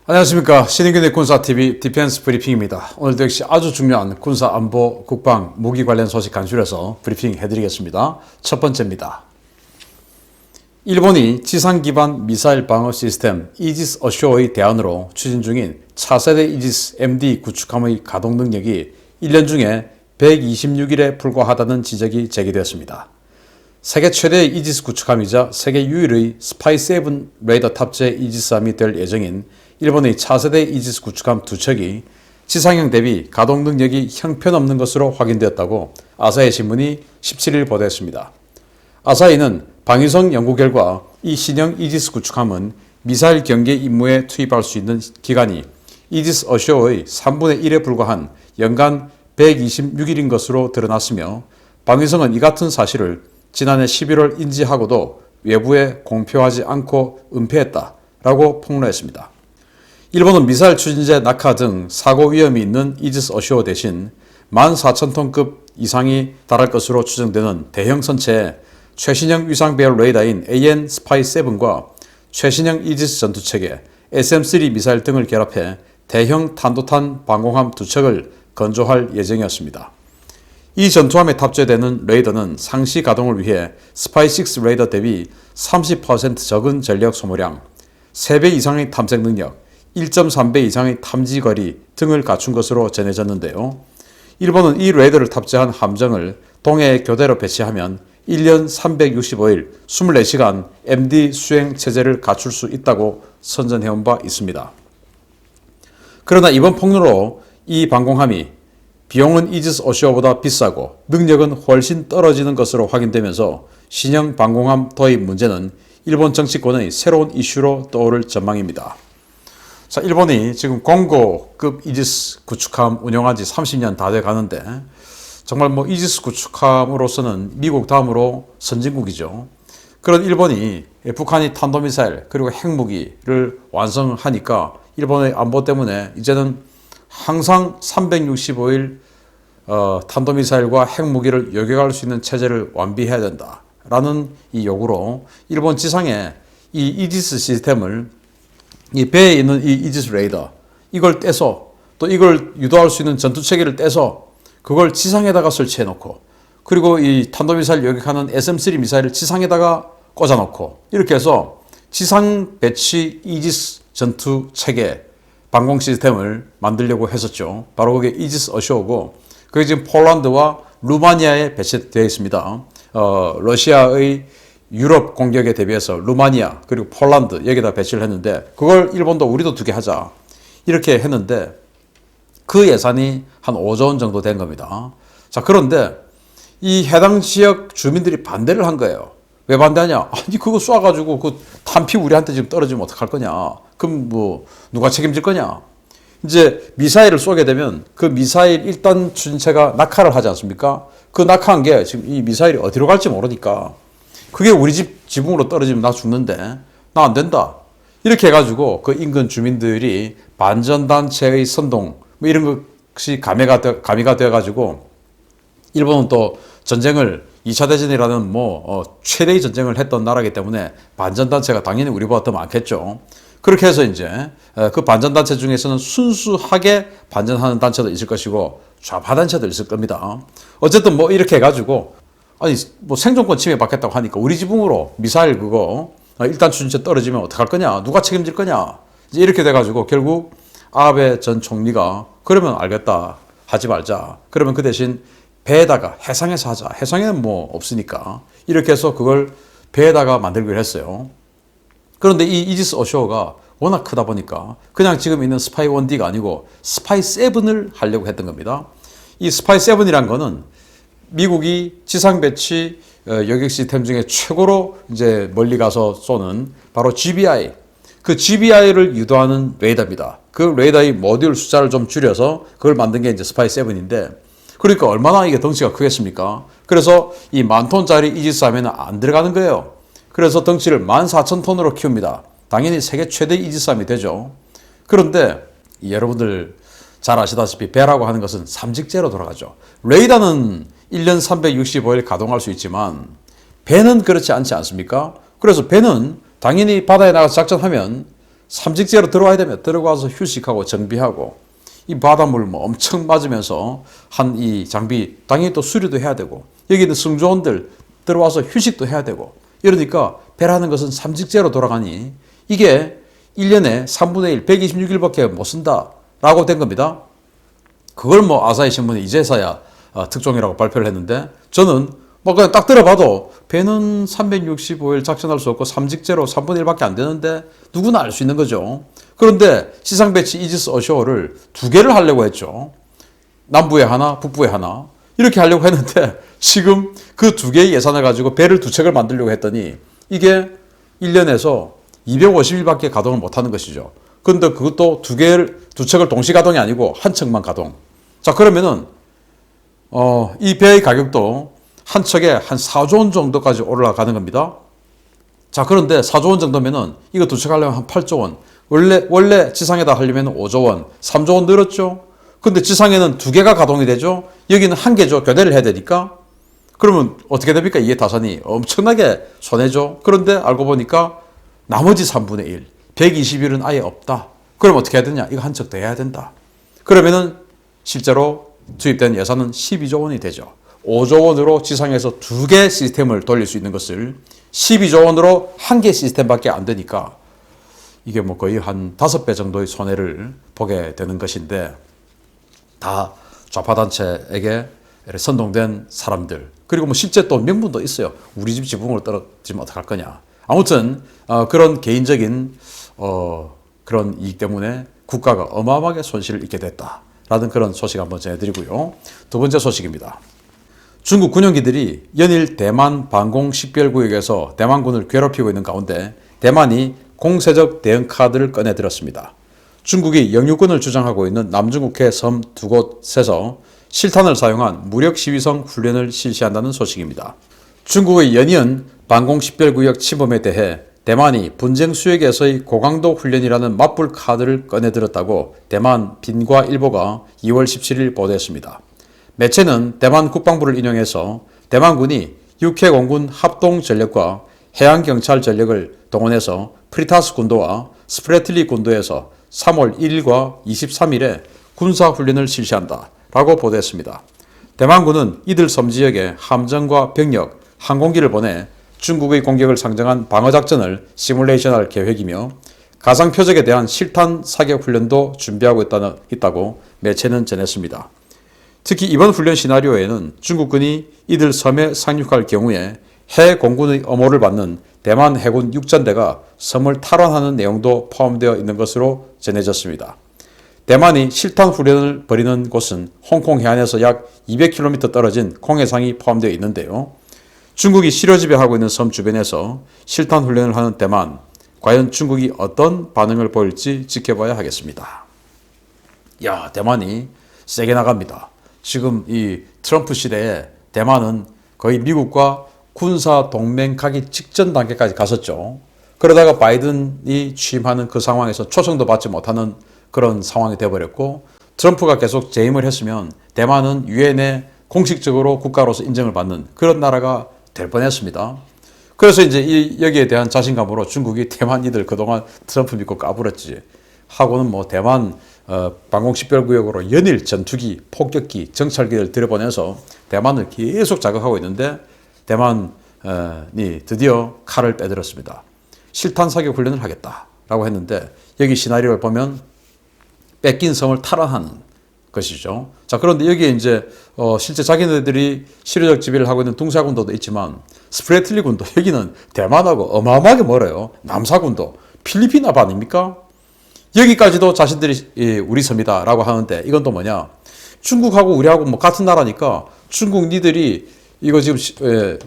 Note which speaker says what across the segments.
Speaker 1: 안녕하십니까. 신인균의 군사TV 디펜스 브리핑입니다. 오늘도 역시 아주 중요한 군사 안보, 국방, 무기 관련 소식 간추려서 브리핑 해드리겠습니다. 첫 번째입니다. 일본이 지상 기반 미사일 방어 시스템 이지스 어쇼어의 대안으로 추진 중인 차세대 이지스 MD 구축함의 가동 능력이 1년 중에 126일에 불과하다는 지적이 제기되었습니다. 세계 최대의 이지스 구축함이자 세계 유일의 스파이7 레이더 탑재 이지스함이 될 예정인 일본의 차세대 이지스 구축함 두 척이 지상형 대비 가동 능력이 형편없는 것으로 확인되었다고 아사히 신문이 17일 보도했습니다. 아사히는 방위성 연구 결과 이 신형 이지스 구축함은 미사일 경계 임무에 투입할 수 있는 기간이 이지스 어쇼어의 3분의 1에 불과한 연간 126일인 것으로 드러났으며 방위성은 이 같은 사실을 지난해 11월 인지하고도 외부에 공표하지 않고 은폐했다라고 폭로했습니다. 일본은 미사일 추진제 낙하 등 사고 위험이 있는 이지스 어쇼어 대신 14,000톤급 이상이 달할 것으로 추정되는 대형 선체에 최신형 위상 배열 레이더인 AN 스파이7과 최신형 이지스 전투체계 SM-3 미사일 등을 결합해 대형 탄도탄 방공함 두 척을 건조할 예정이었습니다. 이 전투함에 탑재되는 레이더는 상시 가동을 위해 스파이6 레이더 대비 30% 적은 전력 소모량, 3배 이상의 탐색 능력, 1.3배 이상의 탐지 거리 등을 갖춘 것으로 전해졌는데요. 일본은 이 레이더를 탑재한 함정을 동해에 교대로 배치하면 1년 365일 24시간 MD 수행 체제를 갖출 수 있다고 선전해온 바 있습니다. 그러나 이번 폭로로 이 방공함이 비용은 이지스 어쇼어보다 비싸고 능력은 훨씬 떨어지는 것으로 확인되면서 신형 방공함 도입 문제는 일본 정치권의 새로운 이슈로 떠오를 전망입니다. 자, 일본이 지금 공고급 이지스 구축함 운영한 지 30년 다 돼 가는데 정말 이지스 구축함으로서는 미국 다음으로 선진국이죠. 그런 일본이 북한이 탄도미사일 그리고 핵무기를 완성하니까 일본의 안보 때문에 이제는 항상 365일 탄도미사일과 핵무기를 요격할 수 있는 체제를 완비해야 된다라는 이 요구로 일본 지상에 이 이지스 시스템을 이 배에 있는 이 이지스 레이더 이걸 떼서 또 이걸 유도할 수 있는 전투체계를 떼서 그걸 지상에다가 설치해 놓고 그리고 이 탄도미사일 요격하는 SM-3 미사일을 지상에다가 꽂아 놓고 이렇게 해서 지상 배치 이지스 전투체계 방공 시스템을 만들려고 했었죠. 바로 그게 이지스 어쇼어고 그게 지금 폴란드와 루마니아에 배치되어 있습니다. 러시아의 유럽 공격에 대비해서 루마니아 그리고 폴란드 여기다 배치를 했는데 그걸 일본도 우리도 두 개 하자 이렇게 했는데 그 예산이 한 5조 원 정도 된 겁니다. 자, 그런데 이 해당 지역 주민들이 반대를 한 거예요. 왜 반대하냐? 아니 그거 쏴가지고 그 탄피 우리한테 지금 떨어지면 어떡할 거냐? 그럼 누가 책임질 거냐? 이제 미사일을 쏘게 되면 그 미사일 1단 추진체가 낙하를 하지 않습니까? 그 낙하한 게 지금 이 미사일이 어디로 갈지 모르니까 그게 우리 집 지붕으로 떨어지면 나 죽는데 나 안 된다. 이렇게 해가지고 그 인근 주민들이 반전단체의 선동 이런 것이 가미가 되어가지고 일본은 또 전쟁을 2차 대전이라는 최대의 전쟁을 했던 나라이기 때문에 반전단체가 당연히 우리보다 더 많겠죠. 그렇게 해서 이제 그 반전단체 중에서는 순수하게 반전하는 단체도 있을 것이고 좌파 단체도 있을 겁니다. 어쨌든 이렇게 해가지고 아니 생존권 침해 받겠다고 하니까 우리 지붕으로 미사일 그거 일단 추진체 떨어지면 어떡할 거냐? 누가 책임질 거냐? 이제 이렇게 돼가지고 결국 아베 전 총리가 그러면 알겠다. 하지 말자. 그러면 그 대신 배에다가 해상에서 하자. 해상에는 없으니까. 이렇게 해서 그걸 배에다가 만들기로 했어요. 그런데 이 이지스 어쇼어가 워낙 크다 보니까 그냥 지금 있는 스파이 1D가 아니고 스파이 7을 하려고 했던 겁니다. 이 스파이 7이란 거는 미국이 지상 배치 여객 시스템 중에 최고로 이제 멀리 가서 쏘는 바로 GBI. 그 GBI를 유도하는 레이더입니다. 그 레이더의 모듈 숫자를 좀 줄여서 그걸 만든 게 이제 스파이 7인데 그러니까 얼마나 이게 덩치가 크겠습니까? 그래서 이 10,000톤짜리 이지스함에는 안 들어가는 거예요. 그래서 덩치를 14,000톤으로 키웁니다. 당연히 세계 최대 이지스함이 되죠. 그런데 여러분들 잘 아시다시피 배라고 하는 것은 삼직제로 돌아가죠. 레이더는 1년 365일 가동할 수 있지만 배는 그렇지 않지 않습니까? 그래서 배는 당연히 바다에 나가서 작전하면 삼직제로 들어와야 되면 들어가서 휴식하고 정비하고 이 바닷물 뭐 엄청 맞으면서 한 이 장비 당연히 또 수리도 해야 되고 여기 있는 승조원들 들어와서 휴식도 해야 되고 이러니까 배라는 것은 삼직제로 돌아가니 이게 1년에 3분의 1, 126일밖에 못 쓴다라고 된 겁니다. 그걸 뭐 아사히 신문이 이제서야 특종이라고 발표를 했는데 저는 뭐 그냥 딱 들어봐도 배는 365일 작전할 수 없고 삼직제로 3분의 1밖에 안 되는데 누구나 알 수 있는 거죠. 그런데 지상 배치 이지스 어쇼어를 두 개를 하려고 했죠. 남부에 하나, 북부에 하나 이렇게 하려고 했는데 지금 그 두 개의 예산을 가지고 배를 두 척을 만들려고 했더니 이게 1년에서 250일밖에 가동을 못하는 것이죠. 그런데 그것도 두 척을 동시 가동이 아니고 한 척만 가동. 자 그러면은 이 배의 가격도 한 척에 한 4조 원 정도까지 올라가는 겁니다. 자 그런데 4조 원 정도면은 이거 두 척 하려면 한 8조 원. 원래 지상에다 하려면 5조 원, 3조 원 늘었죠. 근데 지상에는 두 개가 가동이 되죠. 여기는 한 개죠. 교대를 해야 되니까. 그러면 어떻게 됩니까? 이해 타산이 엄청나게 손해죠. 그런데 알고 보니까 나머지 3분의 1, 120일은 아예 없다. 그럼 어떻게 해야 되냐? 이거 한 척 더 해야 된다. 그러면은 실제로 투입된 예산은 12조 원이 되죠. 5조 원으로 지상에서 두 개 시스템을 돌릴 수 있는 것을 12조 원으로 한 개 시스템밖에 안 되니까 이게 뭐 거의 한 5배 정도의 손해를 보게 되는 것인데 다 좌파단체에게 선동된 사람들 그리고 뭐 실제 또 명분도 있어요. 우리 집 지붕으로 떨어지면 어떡할 거냐. 아무튼 그런 개인적인 그런 이익 때문에 국가가 어마어마하게 손실을 입게 됐다라는 그런 소식 한번 전해드리고요. 두 번째 소식입니다. 중국 군용기들이 연일 대만 방공 식별구역에서 대만군을 괴롭히고 있는 가운데 대만이 공세적 대응 카드를 꺼내들었습니다. 중국이 영유권을 주장하고 있는 남중국해 섬 두 곳에서 실탄을 사용한 무력 시위성 훈련을 실시한다는 소식입니다. 중국의 연이은 방공 식별구역 침범에 대해 대만이 분쟁 수역에서의 고강도 훈련이라는 맞불 카드를 꺼내들었다고 대만 빈과일보가 2월 17일 보도했습니다. 매체는 대만 국방부를 인용해서 대만군이 육해 공군 합동 전력과 해양경찰 전력을 동원해서 프리타스 군도와 스프레틀리 군도에서 3월 1일과 23일에 군사훈련을 실시한다 라고 보도했습니다. 대만군은 이들 섬 지역에 함정과 병력, 항공기를 보내 중국의 공격을 상정한 방어작전을 시뮬레이션할 계획이며 가상 표적에 대한 실탄 사격 훈련도 준비하고 있다고 매체는 전했습니다. 특히 이번 훈련 시나리오에는 중국군이 이들 섬에 상륙할 경우에 해 공군의 엄호를 받는 대만 해군 육전대가 섬을 탈환하는 내용도 포함되어 있는 것으로 전해졌습니다. 대만이 실탄 훈련을 벌이는 곳은 홍콩 해안에서 약 200km 떨어진 공해상이 포함되어 있는데요. 중국이 실효 지배하고 있는 섬 주변에서 실탄 훈련을 하는 대만, 과연 중국이 어떤 반응을 보일지 지켜봐야 하겠습니다. 야, 대만이 세게 나갑니다. 지금 이 트럼프 시대에 대만은 거의 미국과 군사 동맹 가기 직전 단계까지 갔었죠. 그러다가 바이든이 취임하는 그 상황에서 초청도 받지 못하는 그런 상황이 되어버렸고 트럼프가 계속 재임을 했으면 대만은 유엔에 공식적으로 국가로서 인정을 받는 그런 나라가 될 뻔했습니다. 그래서 이제 여기에 대한 자신감으로 중국이 대만이들 그동안 트럼프 믿고 까불었지 하고는 뭐 대만 방공식별구역으로 연일 전투기, 폭격기, 정찰기를 들여보내서 대만을 계속 자극하고 있는데 대만이 드디어 칼을 빼들었습니다. 실탄 사격 훈련을 하겠다라고 했는데 여기 시나리오를 보면 뺏긴 섬을 탈환하는 것이죠. 자, 그런데 여기에 이제 실제 자기네들이 실효적 지배를 하고 있는 둥사군도도 있지만 스프레틀리 군도 여기는 대만하고 어마어마하게 멀어요. 남사군도 필리핀 앞 아닙니까? 여기까지도 자신들이 우리 섬이다라고 하는데 이건 또 뭐냐? 중국하고 우리하고 뭐 같은 나라니까 중국 니들이 이거 지금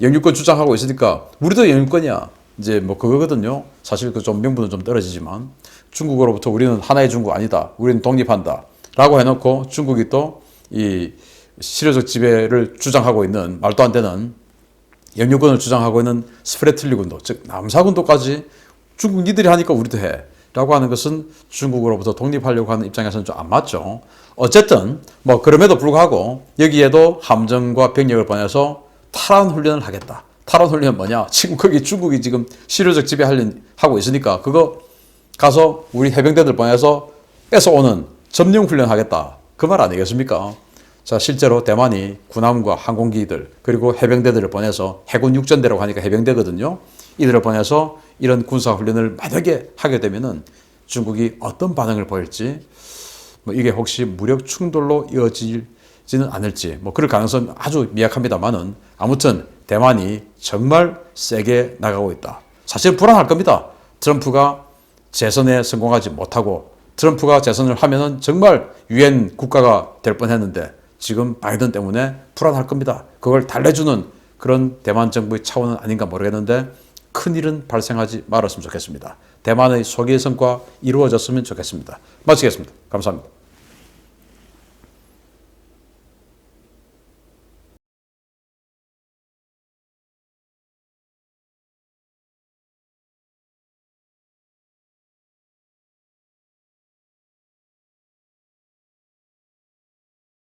Speaker 1: 영유권 주장하고 있으니까 우리도 영유권이야. 이제 뭐 그거거든요. 사실 그 좀 명분은 좀 떨어지지만 중국으로부터 우리는 하나의 중국 아니다. 우리는 독립한다. 라고 해놓고 중국이 또 이 실효적 지배를 주장하고 있는 말도 안 되는 영유권을 주장하고 있는 스프레틀리 군도, 즉 남사군도까지 중국 니들이 하니까 우리도 해. 라고 하는 것은 중국으로부터 독립하려고 하는 입장에서는 좀 안 맞죠. 어쨌든 뭐 그럼에도 불구하고 여기에도 함정과 병력을 보내서 탈환 훈련을 하겠다. 탈환 훈련은 뭐냐? 지금 거기 중국이 지금 실효적 지배하고 있으니까 그거 가서 우리 해병대들 보내서 뺏어오는 점령훈련 하겠다. 그 말 아니겠습니까? 자, 실제로 대만이 군함과 항공기들 그리고 해병대들을 보내서 해군 육전대라고 하니까 해병대거든요. 이들을 보내서 이런 군사훈련을 만약에 하게 되면은 중국이 어떤 반응을 보일지, 뭐 이게 혹시 무력 충돌로 이어지지는 않을지, 뭐 그럴 가능성은 아주 미약합니다만은 아무튼 대만이 정말 세게 나가고 있다. 사실 불안할 겁니다. 트럼프가 재선에 성공하지 못하고 트럼프가 재선을 하면은 정말 유엔 국가가 될 뻔했는데 지금 바이든 때문에 불안할 겁니다. 그걸 달래주는 그런 대만 정부의 차원은 아닌가 모르겠는데 큰일은 발생하지 말았으면 좋겠습니다. 대만의 소기의 성과 이루어졌으면 좋겠습니다. 마치겠습니다. 감사합니다.